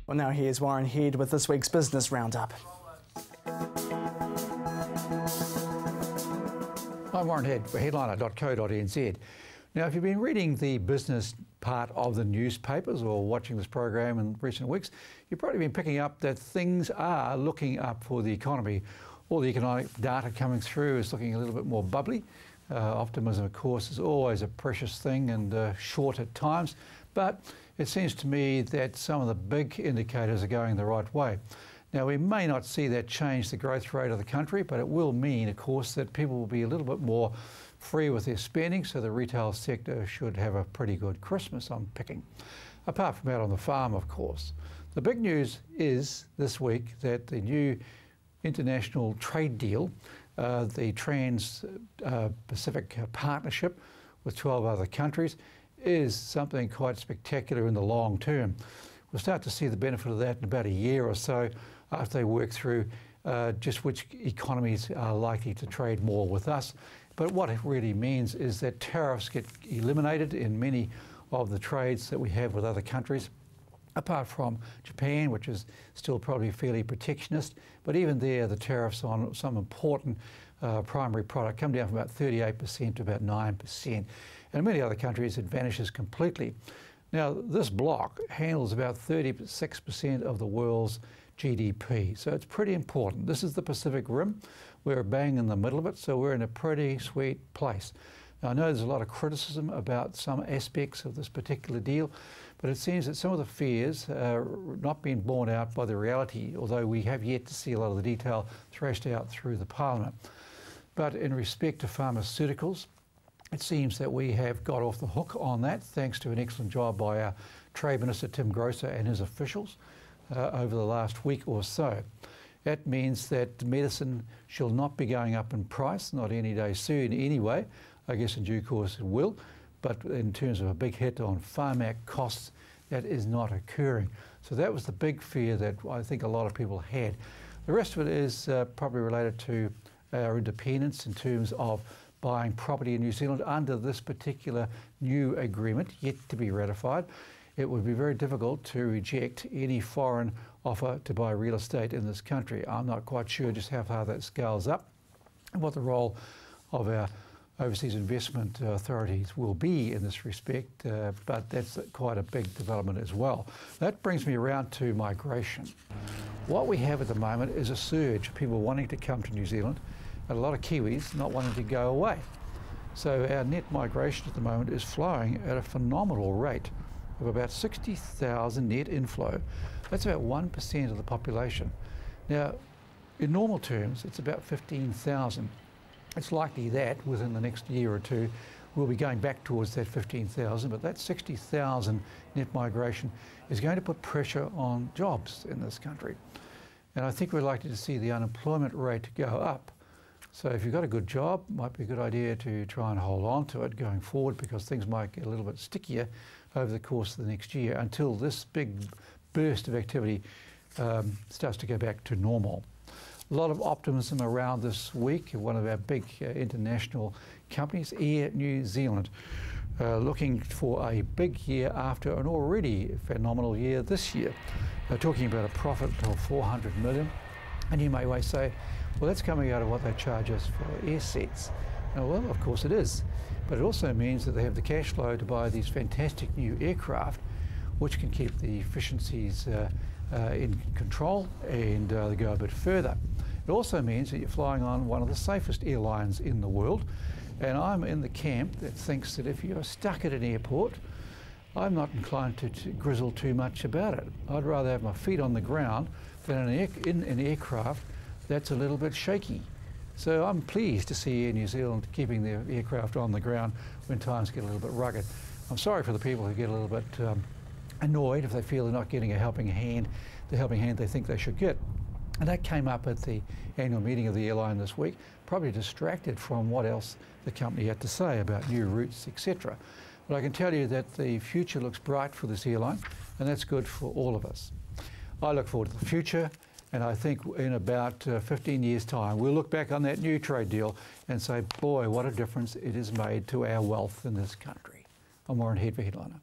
Well, now here's Warren Head with this week's Business Roundup. I'm Warren Head for headliner.co.nz. Now, if you've been reading the business part of the newspapers or watching this program in recent weeks, you've probably been picking up that things are looking up for the economy. All the economic data coming through is looking a little bit more bubbly. Optimism, of course, is always a precious thing and short at times, but it seems to me that some of the big indicators are going the right way. Now, we may not see that change the growth rate of the country, but it will mean, of course, that people will be a little bit more free with their spending, so the retail sector should have a pretty good Christmas, I'm picking. Apart from out on the farm, of course. The big news is this week that the new international trade deal, the Trans-Pacific Partnership with 12 other countries, is something quite spectacular in the long term. We'll start to see the benefit of that in about a year or so after they work through just which economies are likely to trade more with us. But what it really means is that tariffs get eliminated in many of the trades that we have with other countries, apart from Japan, which is still probably fairly protectionist. But even there, the tariffs on some important primary product come down from about 38% to about 9%. And in many other countries, it vanishes completely. Now, this bloc handles about 36% of the world's GDP, so it's pretty important. This is the Pacific Rim. We're bang in the middle of it, so we're in a pretty sweet place. Now, I know there's a lot of criticism about some aspects of this particular deal, but it seems that some of the fears are not being borne out by the reality, although we have yet to see a lot of the detail thrashed out through the Parliament. But in respect to pharmaceuticals, it seems that we have got off the hook on that, thanks to an excellent job by our Trade Minister Tim Grosser and his officials over the last week or so. That means that medicine shall not be going up in price, not any day soon anyway. I guess in due course it will, but in terms of a big hit on pharmac costs, that is not occurring. So that was the big fear that I think a lot of people had. The rest of it is probably related to our independence in terms of buying property in New Zealand under this particular new agreement, yet to be ratified. It would be very difficult to reject any foreign offer to buy real estate in this country. I'm not quite sure just how far that scales up and what the role of our overseas investment authorities will be in this respect, but that's quite a big development as well. That brings me around to migration. What we have at the moment is a surge of people wanting to come to New Zealand, and a lot of Kiwis not wanting to go away. So our net migration at the moment is flowing at a phenomenal rate of about 60,000 net inflow. That's about 1% of the population. Now, in normal terms, it's about 15,000. It's likely that within the next year or two, we'll be going back towards that 15,000, but that 60,000 net migration is going to put pressure on jobs in this country. And I think we're likely to see the unemployment rate go up. So if you've got a good job, it might be a good idea to try and hold on to it going forward, because things might get a little bit stickier over the course of the next year until this big burst of activity starts to go back to normal. A lot of optimism around this week. One of our big international companies, Air New Zealand, looking for a big year after an already phenomenal year this year. They're talking about a profit of 400 million. And you may well say, well, that's coming out of what they charge us for air seats. Now, well, of course it is. But it also means that they have the cash flow to buy these fantastic new aircraft, which can keep the efficiencies in control and they go a bit further. It also means that you're flying on one of the safest airlines in the world. And I'm in the camp that thinks that if you're stuck at an airport, I'm not inclined to grizzle too much about it. I'd rather have my feet on the ground than in an aircraft that's a little bit shaky. So I'm pleased to see Air New Zealand keeping their aircraft on the ground when times get a little bit rugged. I'm sorry for the people who get a little bit annoyed if they feel they're not getting a helping hand, the helping hand they think they should get. And that came up at the annual meeting of the airline this week, probably distracted from what else the company had to say about new routes, etc. But I can tell you that the future looks bright for this airline, and that's good for all of us. I look forward to the future, and I think in about 15 years' time, we'll look back on that new trade deal and say, boy, what a difference it has made to our wealth in this country. I'm Warren Head for Headliner.